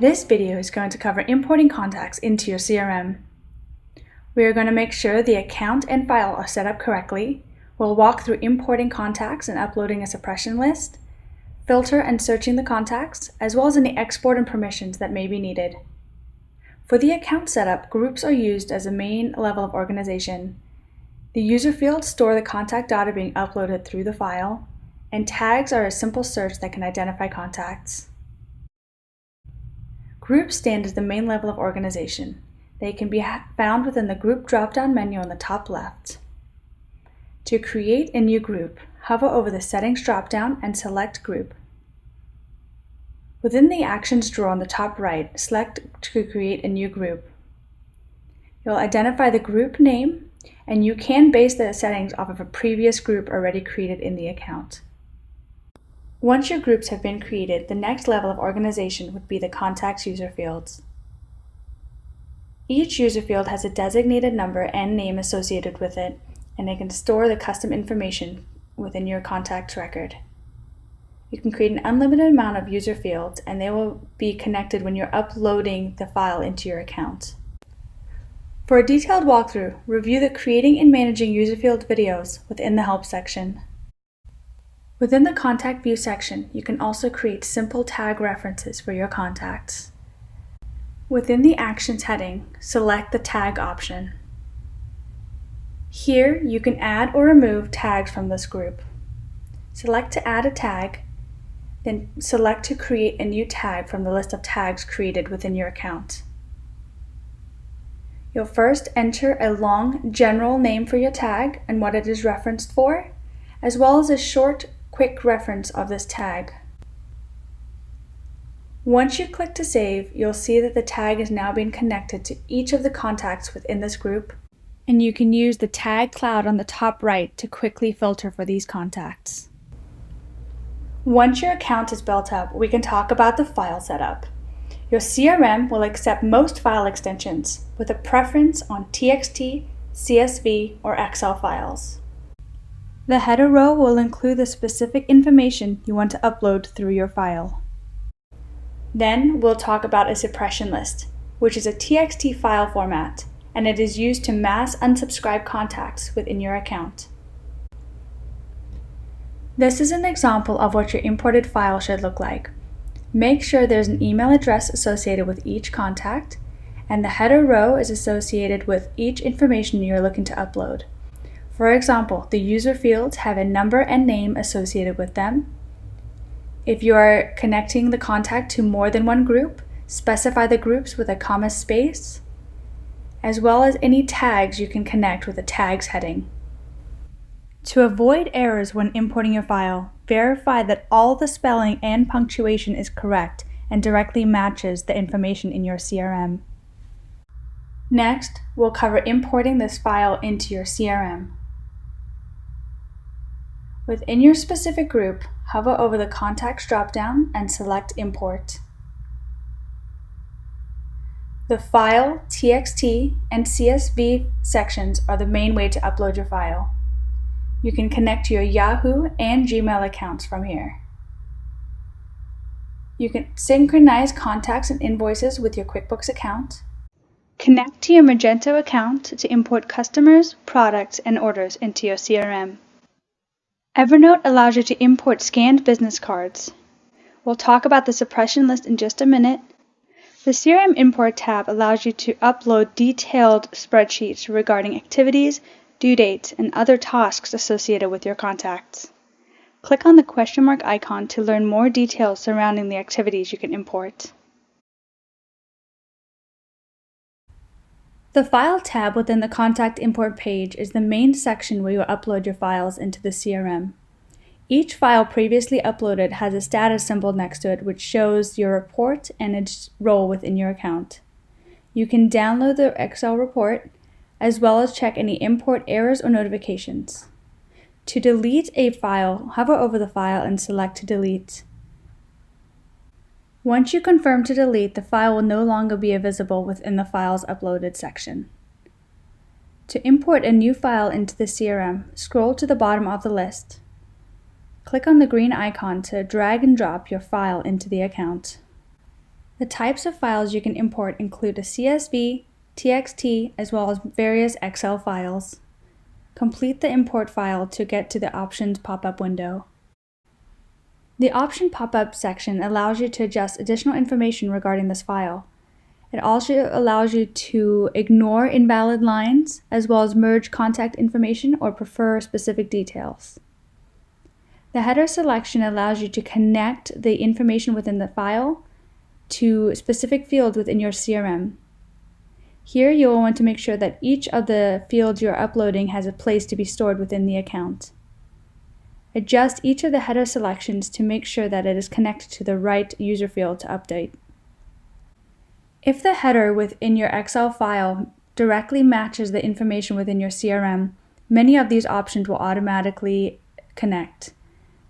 This video is going to cover importing contacts into your CRM. We are going to make sure the account and file are set up correctly. We'll walk through importing contacts and uploading a suppression list, filter and searching the contacts, as well as any export and permissions that may be needed. For the account setup, groups are used as a main level of organization. The user fields store the contact data being uploaded through the file, and tags are a simple search that can identify contacts. Groups stand as the main level of organization. They can be found within the Group drop-down menu on the top left. To create a new group, hover over the Settings drop-down and select Group. Within the Actions drawer on the top right, select to create a new group. You'll identify the group name, and you can base the settings off of a previous group already created in the account. Once your groups have been created, the next level of organization would be the contacts user fields. Each user field has a designated number and name associated with it, and it can store the custom information within your contacts record. You can create an unlimited amount of user fields, and they will be connected when you're uploading the file into your account. For a detailed walkthrough, review the Creating and Managing User Field videos within the Help section. Within the Contact View section, you can also create simple tag references for your contacts. Within the Actions heading, select the Tag option. Here, you can add or remove tags from this group. Select to add a tag, then select to create a new tag from the list of tags created within your account. You'll first enter a long general name for your tag and what it is referenced for, as well as a short, quick reference of this tag. Once you click to save, you'll see that the tag is now being connected to each of the contacts within this group, and you can use the tag cloud on the top right to quickly filter for these contacts. Once your account is built up, we can talk about the file setup. Your CRM will accept most file extensions with a preference on TXT, CSV, or Excel files. The header row will include the specific information you want to upload through your file. Then we'll talk about a suppression list, which is a TXT file format, and it is used to mass unsubscribe contacts within your account. This is an example of what your imported file should look like. Make sure there's an email address associated with each contact, and the header row is associated with each information you're looking to upload. For example, the user fields have a number and name associated with them. If you are connecting the contact to more than one group, specify the groups with a comma space, as well as any tags you can connect with the tags heading. To avoid errors when importing your file, verify that all the spelling and punctuation is correct and directly matches the information in your CRM. Next, we'll cover importing this file into your CRM. Within your specific group, hover over the Contacts drop-down and select Import. The File, TXT, and CSV sections are the main way to upload your file. You can connect to your Yahoo and Gmail accounts from here. You can synchronize contacts and invoices with your QuickBooks account. Connect to your Magento account to import customers, products, and orders into your CRM. Evernote allows you to import scanned business cards. We'll talk about the suppression list in just a minute. The CRM Import tab allows you to upload detailed spreadsheets regarding activities, due dates, and other tasks associated with your contacts. Click on the question mark icon to learn more details surrounding the activities you can import. The File tab within the Contact Import page is the main section where you upload your files into the CRM. Each file previously uploaded has a status symbol next to it which shows your report and its role within your account. You can download the Excel report, as well as check any import errors or notifications. To delete a file, hover over the file and select to delete. Once you confirm to delete, the file will no longer be visible within the Files Uploaded section. To import a new file into the CRM, scroll to the bottom of the list. Click on the green icon to drag and drop your file into the account. The types of files you can import include a CSV, TXT, as well as various Excel files. Complete the import file to get to the Options pop-up window. The Option pop-up section allows you to adjust additional information regarding this file. It also allows you to ignore invalid lines, as well as merge contact information or prefer specific details. The header selection allows you to connect the information within the file to specific fields within your CRM. Here you will want to make sure that each of the fields you are uploading has a place to be stored within the account. Adjust each of the header selections to make sure that it is connected to the right user field to update. If the header within your Excel file directly matches the information within your CRM, many of these options will automatically connect.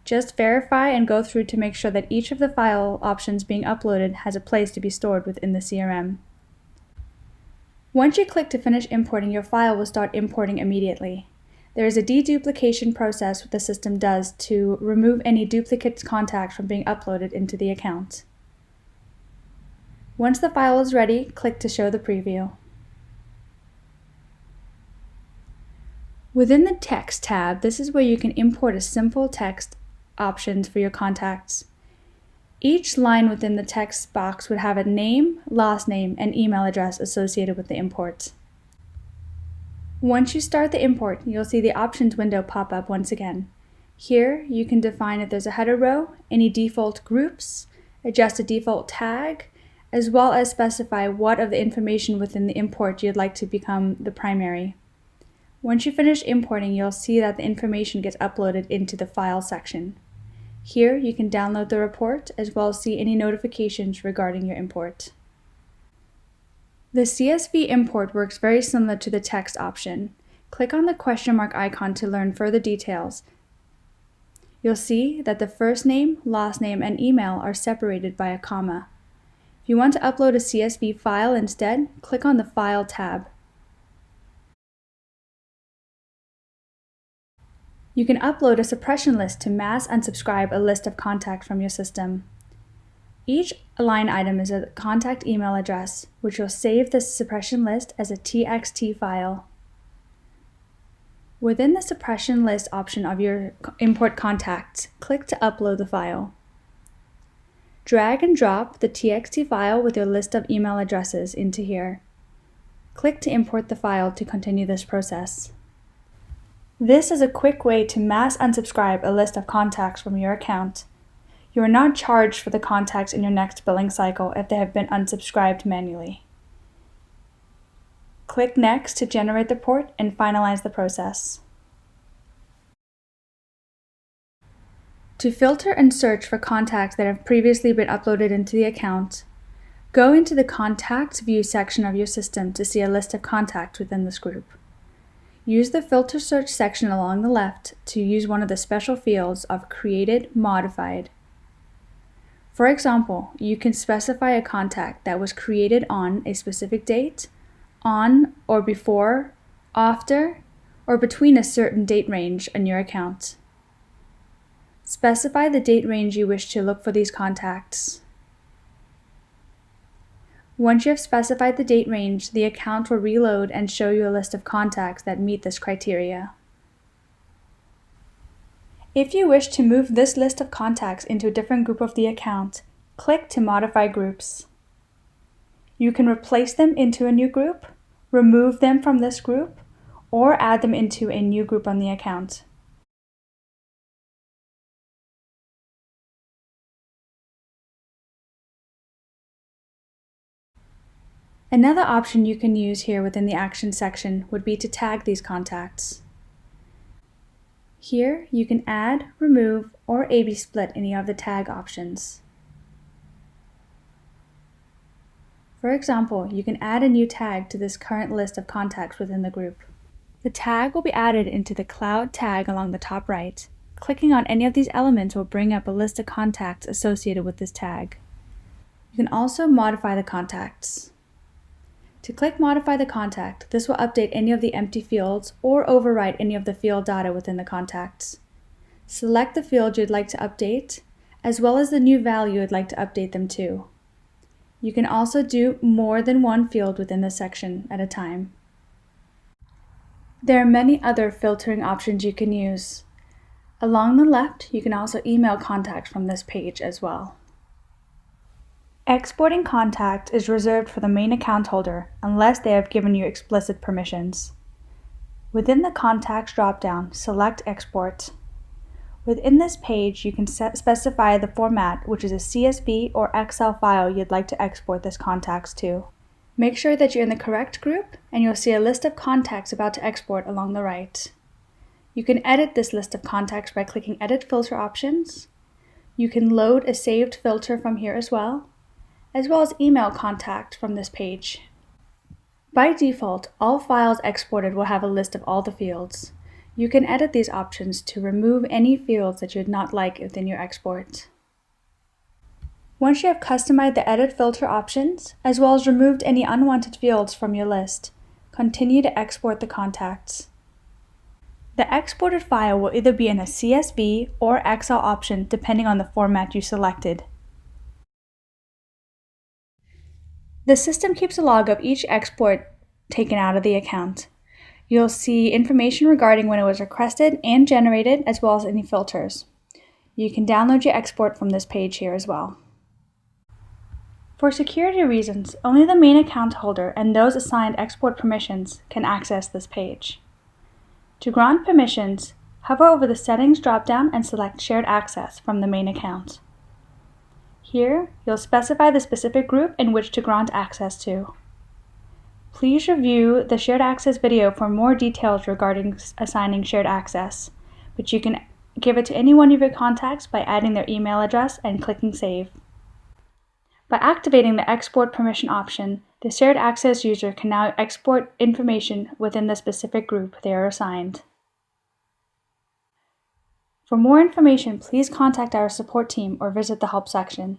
Just verify and go through to make sure that each of the file options being uploaded has a place to be stored within the CRM. Once you click to finish importing, your file will start importing immediately. There is a deduplication process the system does to remove any duplicate contacts from being uploaded into the account. Once the file is ready, click to show the preview. Within the Text tab, this is where you can import a simple text options for your contacts. Each line within the text box would have a name, last name, and email address associated with the import. Once you start the import, you'll see the options window pop up once again. Here, you can define if there's a header row, any default groups, adjust a default tag, as well as specify what of the information within the import you'd like to become the primary. Once you finish importing, you'll see that the information gets uploaded into the file section. Here, you can download the report as well as see any notifications regarding your import. The CSV import works very similar to the text option. Click on the question mark icon to learn further details. You'll see that the first name, last name, and email are separated by a comma. If you want to upload a CSV file instead, click on the File tab. You can upload a suppression list to mass unsubscribe a list of contacts from your system. Each line item is a contact email address, which will save the suppression list as a TXT file. Within the suppression list option of your import contacts, click to upload the file. Drag and drop the TXT file with your list of email addresses into here. Click to import the file to continue this process. This is a quick way to mass unsubscribe a list of contacts from your account. You are not charged for the contacts in your next billing cycle if they have been unsubscribed manually. Click Next to generate the report and finalize the process. To filter and search for contacts that have previously been uploaded into the account, go into the Contacts View section of your system to see a list of contacts within this group. Use the Filter Search section along the left to use one of the special fields of Created, Modified. For example, you can specify a contact that was created on a specific date, on or before, after, or between a certain date range on your account. Specify the date range you wish to look for these contacts. Once you have specified the date range, the account will reload and show you a list of contacts that meet this criteria. If you wish to move this list of contacts into a different group of the account, click to modify groups. You can replace them into a new group, remove them from this group, or add them into a new group on the account. Another option you can use here within the Actions section would be to tag these contacts. Here you can add, remove, or A/B split any of the tag options. For example, you can add a new tag to this current list of contacts within the group. The tag will be added into the Cloud tag along the top right. Clicking on any of these elements will bring up a list of contacts associated with this tag. You can also modify the contacts. To click Modify the Contact, this will update any of the empty fields or overwrite any of the field data within the contacts. Select the field you'd like to update, as well as the new value you'd like to update them to. You can also do more than one field within the section at a time. There are many other filtering options you can use. Along the left, you can also email contacts from this page as well. Exporting contact is reserved for the main account holder unless they have given you explicit permissions. Within the Contacts drop-down, select Export. Within this page, you can specify the format, which is a CSV or Excel file you'd like to export this contacts to. Make sure that you're in the correct group, and you'll see a list of contacts about to export along the right. You can edit this list of contacts by clicking Edit Filter Options. You can load a saved filter from here as well as email contact from this page. By default, all files exported will have a list of all the fields. You can edit these options to remove any fields that you'd not like within your export. Once you have customized the edit filter options, as well as removed any unwanted fields from your list, continue to export the contacts. The exported file will either be in a CSV or Excel option depending on the format you selected. The system keeps a log of each export taken out of the account. You'll see information regarding when it was requested and generated, as well as any filters. You can download your export from this page here as well. For security reasons, only the main account holder and those assigned export permissions can access this page. To grant permissions, hover over the Settings drop-down and select Shared Access from the main account. Here, you'll specify the specific group in which to grant access to. Please review the Shared Access video for more details regarding assigning shared access, but you can give it to any one of your contacts by adding their email address and clicking Save. By activating the Export Permission option, the shared access user can now export information within the specific group they are assigned. For more information, please contact our support team or visit the Help section.